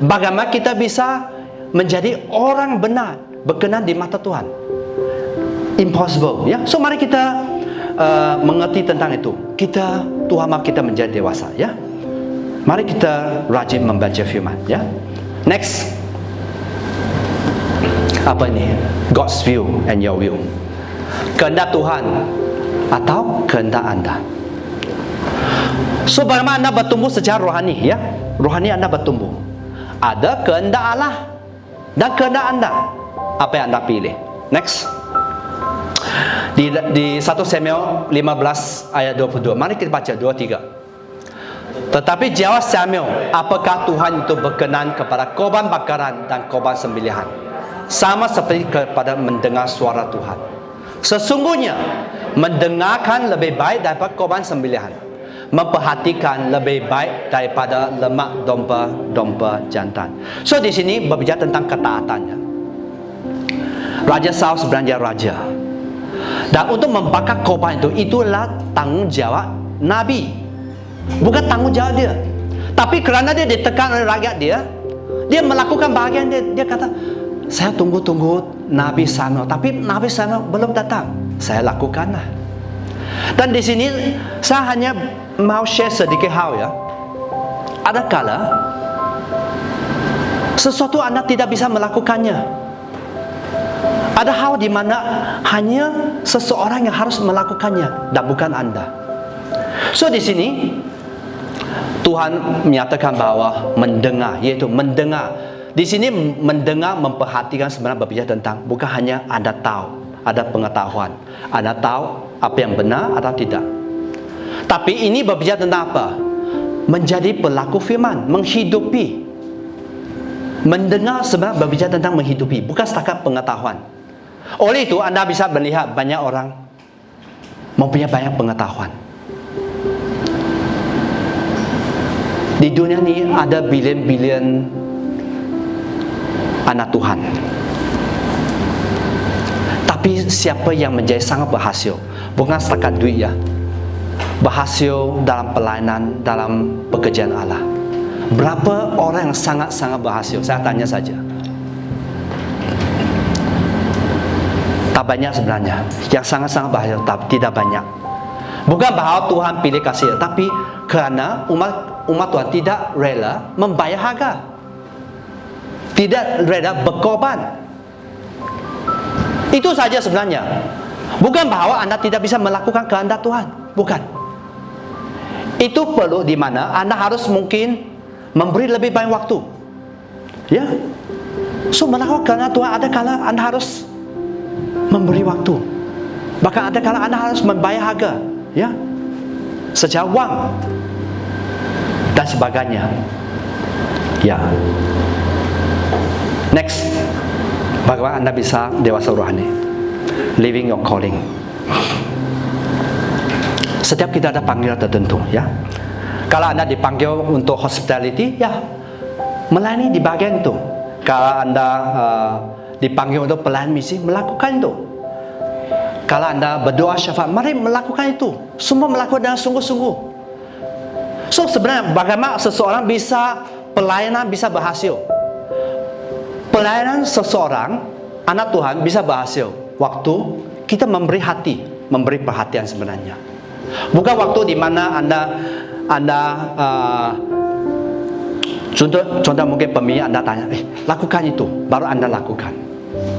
Speaker 2: bagaimana kita bisa menjadi orang benar, berkenan di mata Tuhan. Impossible, ya. So mari kita mengerti tentang itu. Tuhan mau kita menjadi dewasa, ya. Mari kita rajin membaca firman, ya. Next, apa ini? God's will and your will. Kehendak Tuhan atau kehendak Anda. So bagaimana Anda bertumbuh secara rohani, ya? Rohani Anda bertumbuh. Ada kehendak Allah dan kehendak Anda. Apa yang Anda pilih? Next. Di 1 Samuel 15 ayat 22. Mari kita baca 23. Tetapi jawab Samuel, apakah Tuhan itu berkenan kepada korban bakaran dan korban sembelihan, sama seperti kepada mendengar suara Tuhan? Sesungguhnya mendengarkan lebih baik daripada korban sembelihan, memperhatikan lebih baik daripada lemak domba jantan. So di sini berbicara tentang ketaatannya. Raja Saul sebenarnya raja, dan untuk membakar korban itulah tanggung jawab Nabi, bukan tanggung jawab dia. Tapi kerana dia ditekan oleh rakyat dia melakukan bahagian dia. Dia kata, saya tunggu Nabi Samuel, tapi Nabi Samuel belum datang. Saya lakukanlah. Dan di sini saya hanya mau share sedikit hal, ya. Ada kala sesuatu Anda tidak bisa melakukannya. Ada hal di mana hanya seseorang yang harus melakukannya dan bukan Anda. So di sini Tuhan menyatakan bahwa mendengar, yaitu mendengar. Di sini mendengar, memperhatikan sebenarnya berbicara tentang bukan hanya Anda tahu, ada pengetahuan, Anda tahu apa yang benar atau tidak. Tapi ini berbicara tentang apa? Menjadi pelaku firman, menghidupi. Mendengar sebenarnya berbicara tentang menghidupi, bukan setakat pengetahuan. Oleh itu Anda bisa melihat banyak orang mempunyai banyak pengetahuan. Di dunia ini ada bilion-bilion anak Tuhan. Tapi siapa yang menjadi sangat berhasil? Bukan setakat duit, ya. Berhasil dalam pelayanan, dalam pekerjaan Allah. Berapa orang yang sangat-sangat berhasil? Saya tanya saja. Tak banyak sebenarnya. Yang sangat-sangat berhasil, tapi tidak banyak. Bukan bahawa Tuhan pilih kasih, tapi kerana umat Tuhan tidak rela membayar harga, tidak rela berkorban. Itu saja sebenarnya. Bukan bahawa Anda tidak bisa melakukan kehendak Tuhan, bukan. Itu perlu di mana Anda harus mungkin memberi lebih banyak waktu, ya. So melakukan kehendak Tuhan, ada kala Anda harus memberi waktu, bahkan ada kala Anda harus membayar harga, ya, secara wang dan sebagainya, ya. Next, bagaimana Anda bisa dewasa rohani? Living your calling. Setiap kita ada panggilan tertentu, ya. Kalau Anda dipanggil untuk hospitality, ya, melayani di bagian itu. Kalau Anda dipanggil untuk pelayanan misi, melakukan itu. Kalau Anda berdoa syafaat, mari melakukan itu. Semua melakukan dengan sungguh-sungguh. So sebenarnya bagaimana seseorang bisa pelayanan bisa berhasil? Pelayanan seseorang anak Tuhan bisa berhasil waktu kita memberi hati, memberi perhatian sebenarnya. Bukan waktu di mana Anda contoh mungkin pemilih Anda tanya, lakukan itu, baru Anda lakukan.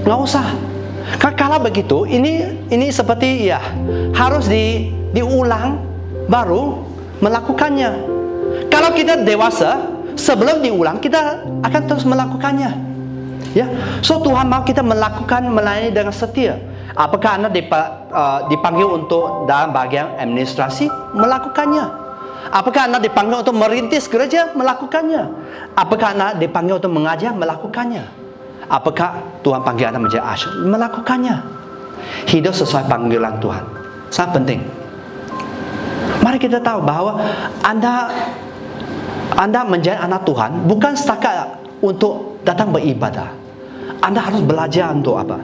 Speaker 2: Nggak usah. Kalau begitu, ini seperti, ya, harus diulang baru melakukannya. Kalau kita dewasa, sebelum diulang kita akan terus melakukannya, ya. So Tuhan mau kita melakukan, melayani dengan setia. Apakah Anda dipanggil untuk dalam bagian administrasi? Melakukannya. Apakah Anda dipanggil untuk merintis gereja? Melakukannya. Apakah Anda dipanggil untuk mengajar? Melakukannya. Apakah Tuhan panggil Anda menjadi asyik? Melakukannya. Hidup sesuai panggilan Tuhan. Sangat penting. Mari kita tahu bahwa Anda menjadi anak Tuhan bukan setakat untuk datang beribadah. Anda harus belajar untuk apa?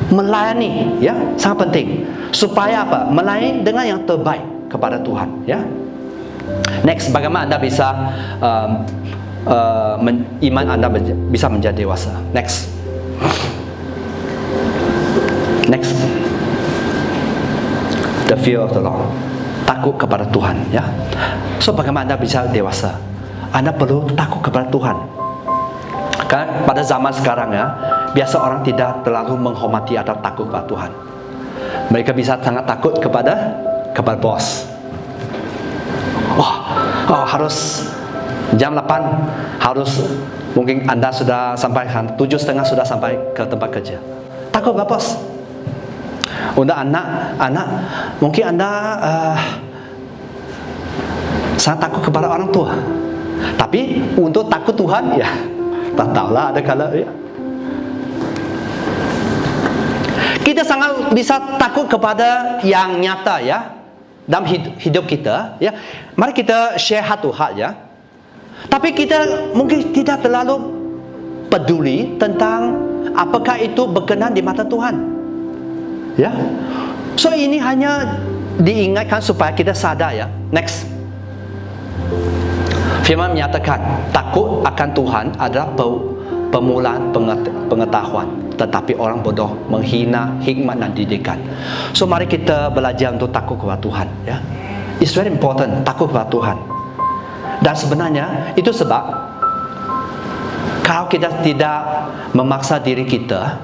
Speaker 2: melayani, ya, sangat penting. Supaya apa? Melayani dengan yang terbaik kepada Tuhan, ya. Next, bagaimana Anda bisa iman Anda bisa menjadi dewasa? Next, the fear of the Lord, takut kepada Tuhan, ya. So bagaimana Anda bisa dewasa? Anda perlu takut kepada Tuhan. Kan pada zaman sekarang, ya, biasa orang tidak terlalu menghormati atau takut kepada Tuhan. Mereka bisa sangat takut kepada bos. Harus jam 8, harus, mungkin Anda sudah sampai 7:30 sudah sampai ke tempat kerja. Takut kepada bos. Untuk anak, mungkin Anda sangat takut kepada orang tua. Tapi untuk takut Tuhan, ya, tak tahulah, ada kala, ya. Kita sangat bisa takut kepada yang nyata, ya, dalam hidup kita, ya. Mari kita share satu hal, ya. Tapi kita mungkin tidak terlalu peduli tentang apakah itu berkenan di mata Tuhan, ya. So ini hanya diingatkan supaya kita sadar, ya. Next, firman menyatakan takut akan Tuhan adalah permulaan pengetahuan, tetapi orang bodoh menghina hikmat dan didikan. So mari kita belajar untuk takut kepada Tuhan, ya. It's very important, takut kepada Tuhan. Dan sebenarnya itu sebab kalau kita tidak memaksa diri kita,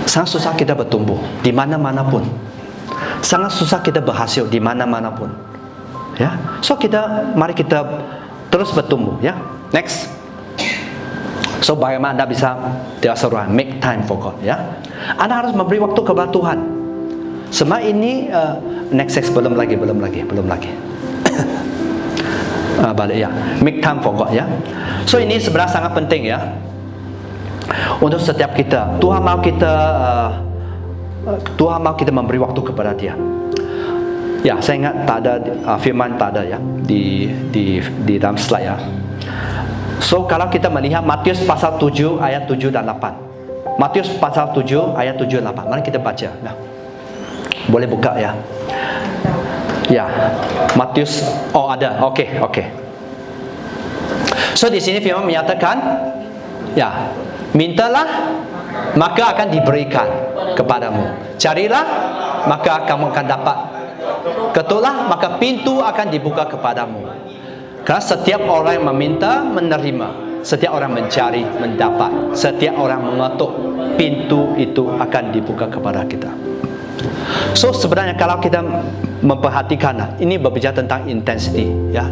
Speaker 2: sangat susah kita bertumbuh di mana-mana pun. Sangat susah kita berhasil di mana-mana pun, ya. So mari kita terus bertumbuh, ya. Next. So bagaimana Anda bisa dewasa rohani? Make time for God, ya. Anda harus memberi waktu kepada Tuhan. Semua ini next belum lagi. Balik, ya. Make time for God, ya. So ini sebenarnya sangat penting, ya, untuk setiap kita. Tuhan mau kita memberi waktu kepada Dia. Ya, saya ingat tak ada firman, tak ada, ya, di dalam slide, ya. So kalau kita melihat Matius pasal 7 ayat 7 dan 8. Matius pasal 7 ayat 7 dan 8. Mari kita baca. Nah, boleh buka, ya. Ya, Matius, ada. Oke. So di sini firman menyatakan, ya, mintalah maka akan diberikan kepadamu. Carilah maka kamu akan dapat. Ketuklah maka pintu akan dibuka kepadamu. Karena setiap orang yang meminta menerima, setiap orang mencari mendapat, setiap orang mengetuk, pintu itu akan dibuka kepada kita. So sebenarnya kalau kita memperhatikan, ini berbicara tentang intensity, ya.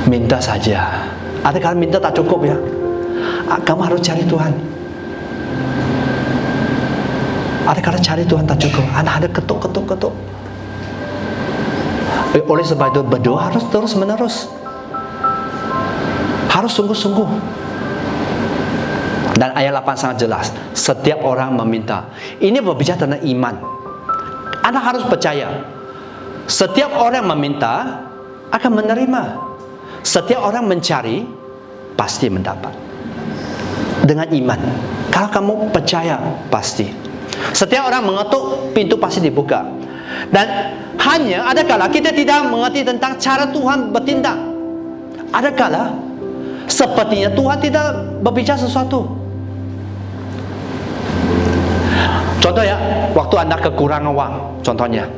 Speaker 2: Minta saja. Ada kalau minta tak cukup, ya. Kamu harus cari Tuhan. Ada kalau cari Tuhan tak cukup, Anda ada ketuk. Oleh sebab itu berdoa harus terus menerus, harus sungguh-sungguh. Dan ayat 8 sangat jelas, setiap orang meminta. Ini berbicara tentang iman. Anda harus percaya, setiap orang meminta akan menerima. Setiap orang mencari pasti mendapat. Dengan iman, kalau kamu percaya, pasti. Setiap orang mengetuk, pintu pasti dibuka. Dan hanya ada kala kita tidak mengerti tentang cara Tuhan bertindak. Ada kala sepertinya Tuhan tidak berbicara sesuatu. Contoh, ya, waktu Anda kekurangan uang, contohnya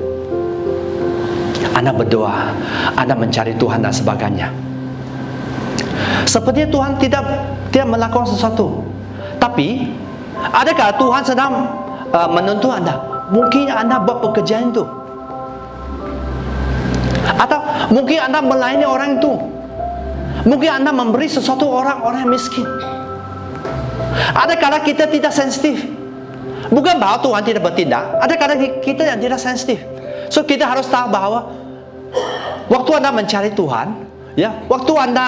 Speaker 2: Anda berdoa, Anda mencari Tuhan dan sebagainya. Sepertinya Tuhan tidak melakukan sesuatu. Tapi adakah Tuhan sedang menuntut Anda? Mungkin Anda buat pekerjaan itu, atau mungkin Anda melayani orang itu, mungkin Anda memberi sesuatu orang yang miskin. Ada kala kita tidak sensitif. Bukan bahwa Tuhan tidak bertindak, ada kala kita yang tidak sensitif. So kita harus tahu bahwa waktu Anda mencari Tuhan, ya, waktu Anda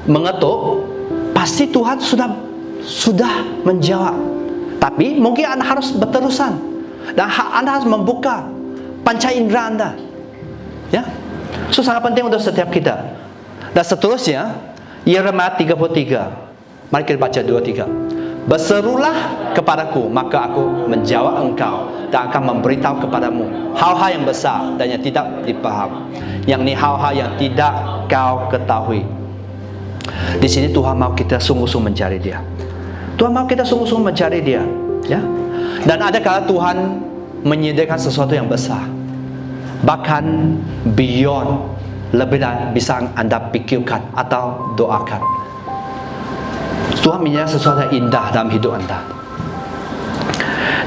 Speaker 2: mengetuk, pasti Tuhan sudah menjawab. Tapi mungkin Anda harus berterusan, dan Anda harus membuka panca indera Anda, ya. So sangat penting untuk setiap kita. Dan seterusnya Yeremia 33. Mari kita baca 2-3. Berserulah kepadaku, maka aku menjawab engkau dan akan memberitahu kepadamu hal-hal yang besar dan yang tidak dipaham, yang ni hal-hal yang tidak kau ketahui. Di sini Tuhan mau kita sungguh-sungguh mencari Dia. Tuhan mau kita sungguh-sungguh mencari Dia, ya. Dan ada kala Tuhan menyediakan sesuatu yang besar, bahkan beyond, lebih dari bisa anda pikirkan atau doakan. Tuhan menyediakan sesuatu yang indah dalam hidup anda.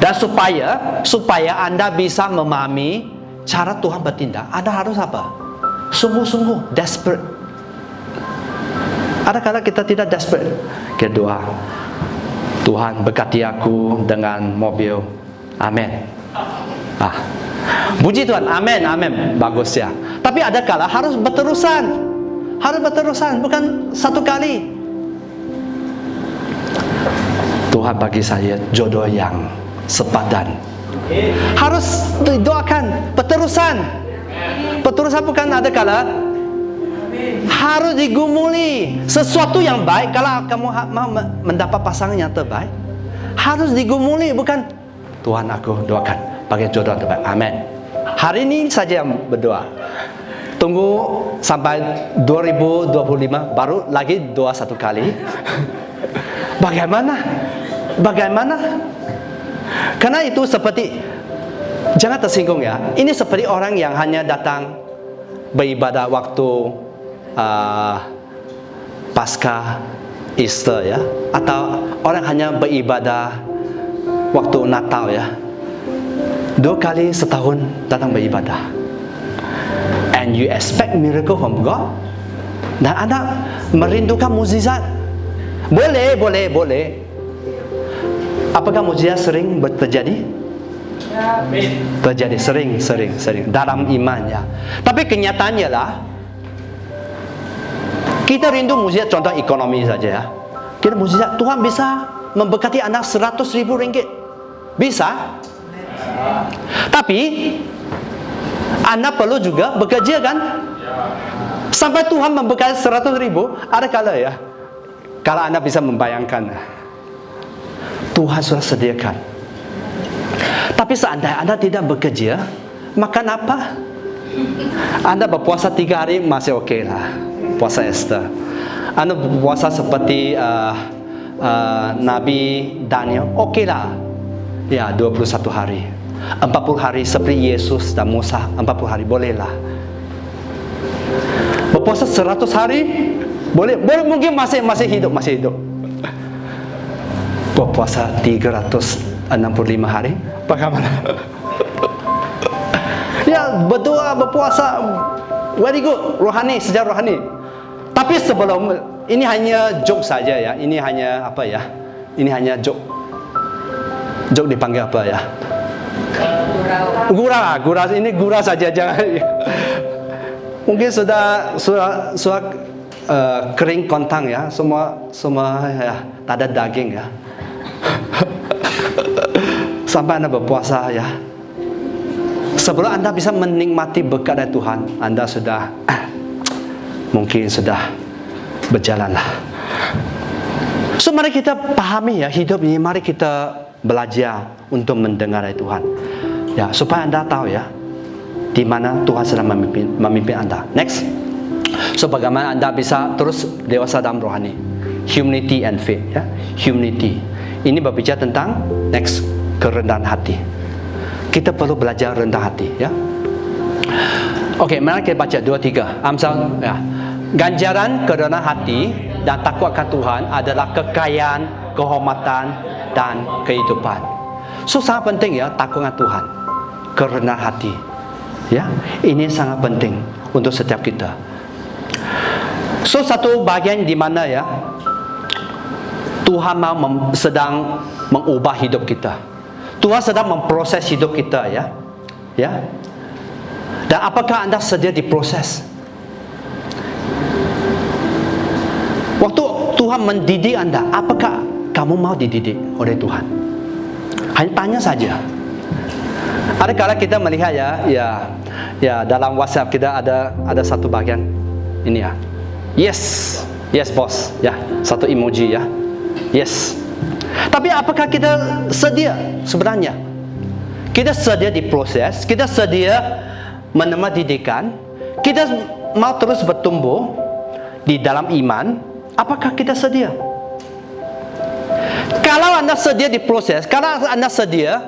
Speaker 2: Dan supaya anda bisa memahami cara Tuhan bertindak, anda harus apa? Sungguh-sungguh desperate. Ada kala kita tidak desperate, kita doa, Tuhan berkati aku dengan mobil, amin. Puji Tuhan, amin, amin, bagus ya. Tapi ada kala harus berterusan, bukan satu kali. Tuhan bagi saya jodoh yang sepadan. Harus didoakan berterusan. Berterusan bukan ada kala harus digumuli sesuatu yang baik. Kalau kamu mau mendapat pasangan yang terbaik, harus digumuli, bukan Tuhan aku doakan bagi jodoh yang terbaik, amin. Hari ini saja yang berdoa. Tunggu sampai 2025 baru lagi doa satu kali. Bagaimana? Karena itu seperti, jangan tersinggung ya. Ini seperti orang yang hanya datang beribadah waktu Paskah, Easter ya, atau orang hanya beribadah waktu Natal ya. 2 kali setahun datang beribadah. And you expect miracle from God? Dan anda merindukan mukjizat? Boleh. Apakah mukjizat sering terjadi? Terjadi sering dalam iman ya. Tapi kenyataannya lah, kita rindu mukjizat, contoh ekonomi saja ya. Kita mukjizat Tuhan bisa memberkati anak 100,000 ringgit. Bisa. Tapi anda perlu juga bekerja kan? Sampai Tuhan memberkati 100,000, ada kala ya. Kalau anda bisa membayangkan, Tuhan sudah sediakan. Tapi seandainya anda tidak bekerja, makan apa? Anda berpuasa 3 hari masih okey lah, puasa Esther. Anda berpuasa seperti Nabi Daniel, okey lah. Ya, 21 hari. 40 hari seperti Yesus dan Musa, 40 hari bolehlah. Berpuasa 100 hari boleh mungkin masih hidup. Berpuasa 365 hari bagaimana? Ya, berdoa, berpuasa, very good, rohani, sejarah rohani. Tapi sebelum ini hanya joke saja ya. Ini hanya apa ya? Ini hanya joke. Joke dipanggil apa ya? Gurau. Ini gurau saja, jangan. Mungkin sudah kering kontang ya, semua ya, tak ada daging ya. Sampai anda berpuasa ya. Sebelum anda bisa menikmati berkat dari Tuhan, anda sudah mungkin sudah berjalanlah. So mari kita pahami ya hidup ini, mari kita belajar untuk mendengar dari Tuhan. Ya, supaya anda tahu ya di mana Tuhan sedang memimpin anda. Next. So bagaimana anda bisa terus dewasa dalam rohani? Humility and faith ya. Humility. Ini berbicara tentang next, kerendahan hati. Kita perlu belajar rendah hati ya. Okey, mari kita baca 2-3. Amsal ya. Ganjaran kerendahan hati dan takut akan Tuhan adalah kekayaan, kehormatan dan kehidupan. So sangat penting ya takut akan Tuhan, kerendahan hati. Ya, ini sangat penting untuk setiap kita. So satu bagian di mana ya Tuhan sedang mengubah hidup kita. Tuhan sedang memproses hidup kita ya. Ya. Dan apakah anda sedia diproses? Waktu Tuhan mendidik anda, apakah kamu mau dididik oleh Tuhan? Hanya tanya saja. Ada kala kita melihat ya dalam WhatsApp kita ada satu bagian ini ya. Yes boss ya, satu emoji ya. Yes. Tapi apakah kita sedia sebenarnya? Kita sedia diproses, kita sedia menerima didikan, kita mau terus bertumbuh di dalam iman. Apakah kita sedia? Kalau Anda sedia diproses, kalau Anda sedia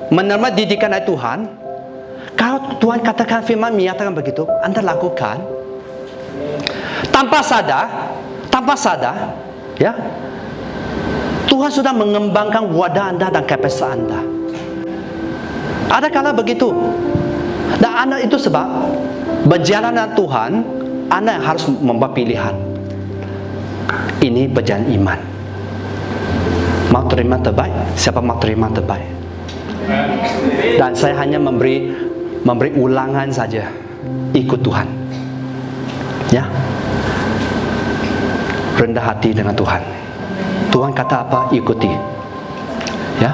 Speaker 2: menerima didikan dari Tuhan, kalau Tuhan katakan firman menyatakan begitu, Anda lakukan tanpa sadar, ya. Tuhan sudah mengembangkan wadah Anda dan kapasitas Anda. Ada kala begitu. Dan Anda itu sebab berjalan dengan Tuhan, Anda harus membuat pilihan. Ini berjalan iman. Mau terima terbaik, siapa mau terima terbaik? Dan saya hanya memberi ulangan saja. Ikut Tuhan. Ya. Rendah hati dengan Tuhan. Tuhan kata apa? Ikuti. Ya.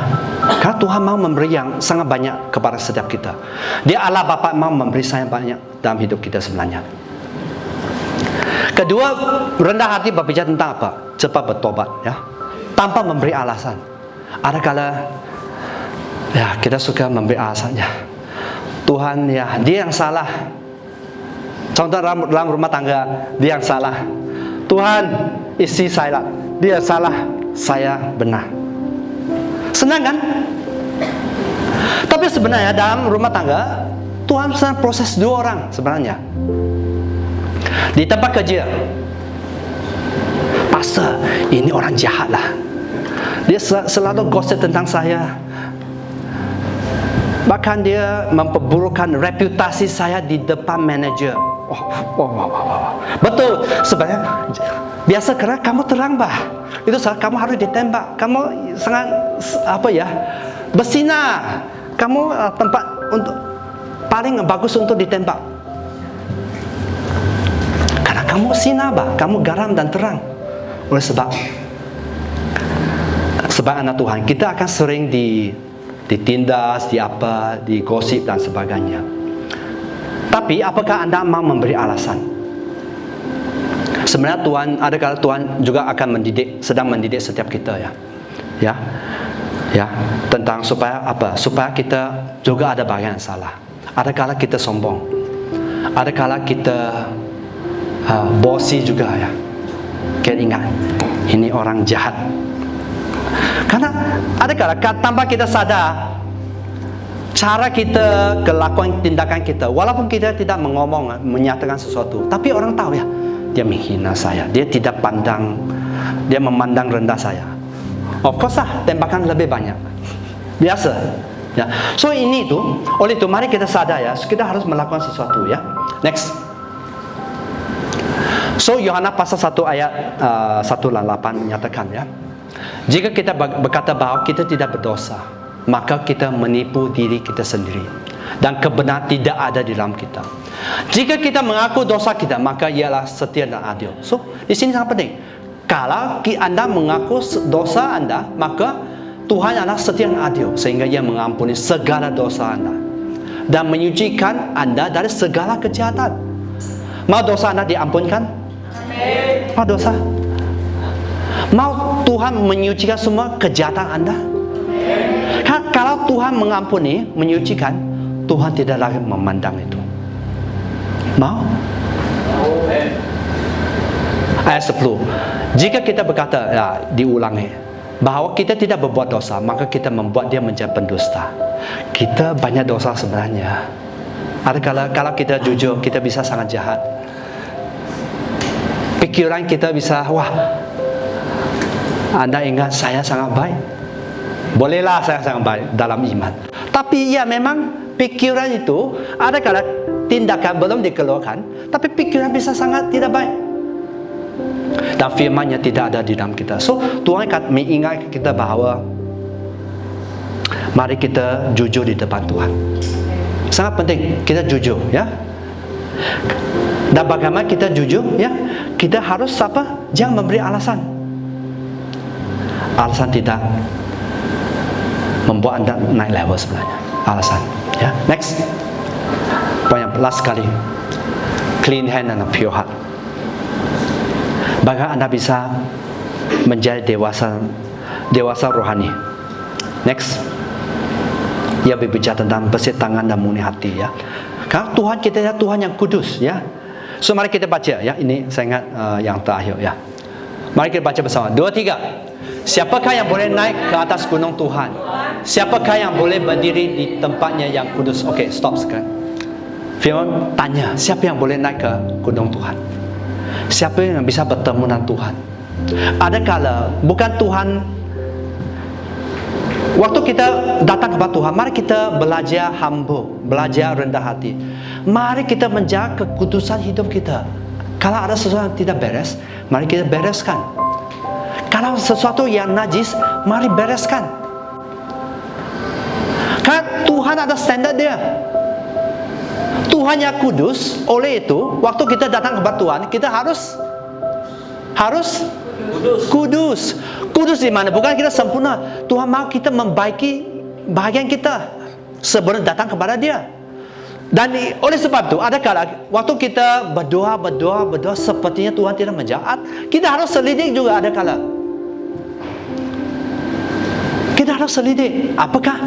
Speaker 2: Karena Tuhan mau memberi yang sangat banyak kepada setiap kita. Dia Allah Bapa mau memberi sangat banyak dalam hidup kita sebenarnya. Kedua, rendah hati berbicara tentang apa? Cepat bertobat, ya. Tanpa memberi alasan. Ada kala ya kita suka memberi alasannya. Tuhan ya, dia yang salah. Contoh dalam rumah tangga, dia yang salah. Tuhan, istri saya, dia salah, saya benar. Senang kan? Tapi sebenarnya dalam rumah tangga, Tuhan sedang proses dua orang sebenarnya. Di tempat kerja, pastor, ini orang jahat lah. Dia selalu gosip tentang saya. Bahkan dia memperburukkan reputasi saya di depan manajer. Betul, sebenarnya biasa kerana kamu terang bah. Itu saat kamu harus ditembak. Kamu sangat bersinar. Kamu tempat untuk paling bagus untuk ditembak. Karena kamu sinar bah, kamu garam dan terang. Oleh sebab anak Tuhan, kita akan sering ditindas, digosip dan sebagainya. Tapi apakah Anda mau memberi alasan? Sebenarnya Tuhan, adakah Tuhan juga akan sedang mendidik setiap kita ya, tentang supaya apa? Supaya kita juga ada bagian yang salah. Adakala kita sombong, adakala kita bosi juga ya. Kita ingat, ini orang jahat. Karena adakala tanpa kita sadar, cara kita, kelakuan, tindakan kita, walaupun kita tidak menyatakan sesuatu, tapi orang tahu ya, dia menghina saya, dia tidak pandang, dia memandang rendah saya. Of course lah, tembakan lebih banyak. Biasa. Ya. So ini tu, oleh itu mari kita sadar ya, kita harus melakukan sesuatu ya. Next. So Yohanes pasal 1 ayat 1-8 menyatakan ya, jika kita berkata bahawa kita tidak berdosa, maka kita menipu diri kita sendiri dan kebenaran tidak ada di dalam kita. Jika kita mengaku dosa kita, maka ialah setia dan adil. So, di sini sangat penting. Kalau Anda mengaku dosa Anda, maka Tuhan adalah setia dan adil sehingga Ia mengampuni segala dosa Anda dan menyucikan Anda dari segala kejahatan. Mau dosa Anda diampunkan? Mau dosa? Mau Tuhan menyucikan semua kejahatan Anda? Kalau Tuhan mengampuni, menyucikan, Tuhan tidak lagi memandang itu. Mau? Ayat 10. Jika kita berkata, diulangi, bahawa kita tidak berbuat dosa, maka kita membuat dia menjadi pendusta. Kita banyak dosa sebenarnya. Kalau kita jujur, kita bisa sangat jahat. Pikiran kita bisa, Anda ingat saya sangat baik. Bolehlah saya sangat baik dalam iman. Tapi ya memang pikiran itu ada kala tindakan belum dikeluarkan, tapi pikiran bisa sangat tidak baik. Dan firman-Nya tidak ada di dalam kita. So Tuhan akan mengingat kita bahawa mari kita jujur di depan Tuhan. Sangat penting kita jujur ya. Dan bagaimana kita jujur ya? Kita harus jangan memberi alasan. Alasan tidak membuat Anda naik level sebenarnya. Alasan ya. Next. Poin yang last sekali. Clean hand and a pure heart. Bagaimana Anda bisa menjadi dewasa rohani. Next. Ia berbicara tentang bersih tangan dan murni hati, ya. Karena Tuhan kita adalah Tuhan yang kudus, ya. So mari kita baca, ya. Ini saya ingat yang terakhir, ya. Mari kita baca bersama. 2, 3. Siapakah yang boleh naik ke atas gunung Tuhan? Siapakah yang boleh berdiri di tempatnya yang kudus? Okey, stop sekarang. Firman tanya, siapa yang boleh naik ke gunung Tuhan? Siapa yang bisa bertemu dengan Tuhan? Adakala bukan Tuhan, waktu kita datang kepada Tuhan, mari kita belajar humble, belajar rendah hati. Mari kita menjaga kekudusan hidup kita. Kalau ada sesuatu yang tidak beres, mari kita bereskan. Kalau sesuatu yang najis, mari bereskan. Karena Tuhan ada standar dia. Tuhan yang kudus, oleh itu, waktu kita datang kepada Tuhan, kita harus kudus. Kudus di mana? Bukan kita sempurna. Tuhan mau kita membaiki bahagian kita sebelum datang kepada Dia. Dan oleh sebab itu, ada kala waktu kita berdoa sepertinya Tuhan tidak menjawab, kita harus selidik juga ada kala. Kita harus selidik. Apakah?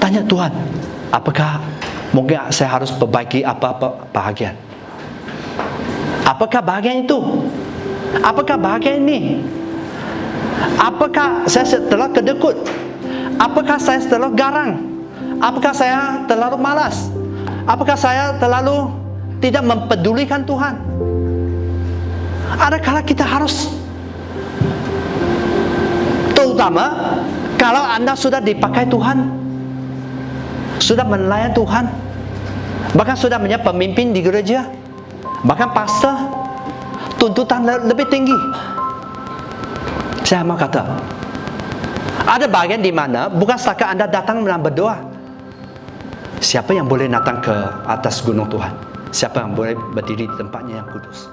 Speaker 2: Tanya Tuhan. Apakah mungkin saya harus perbaiki apa-apa bahagian? Apakah bahagian itu? Apakah bahagian ini? Apakah saya terlalu kedekut? Apakah saya terlalu garang? Apakah saya terlalu malas? Apakah saya terlalu tidak mempedulikan Tuhan? Adakala kita harus, terutama kalau anda sudah dipakai Tuhan, sudah melayani Tuhan, bahkan sudah menjadi pemimpin di gereja, bahkan pastor, tuntutan lebih tinggi. Saya mau kata, ada bagian di mana bukan setakat anda datang dan berdoa. Siapa yang boleh datang ke atas gunung Tuhan? Siapa yang boleh berdiri di tempatnya yang kudus?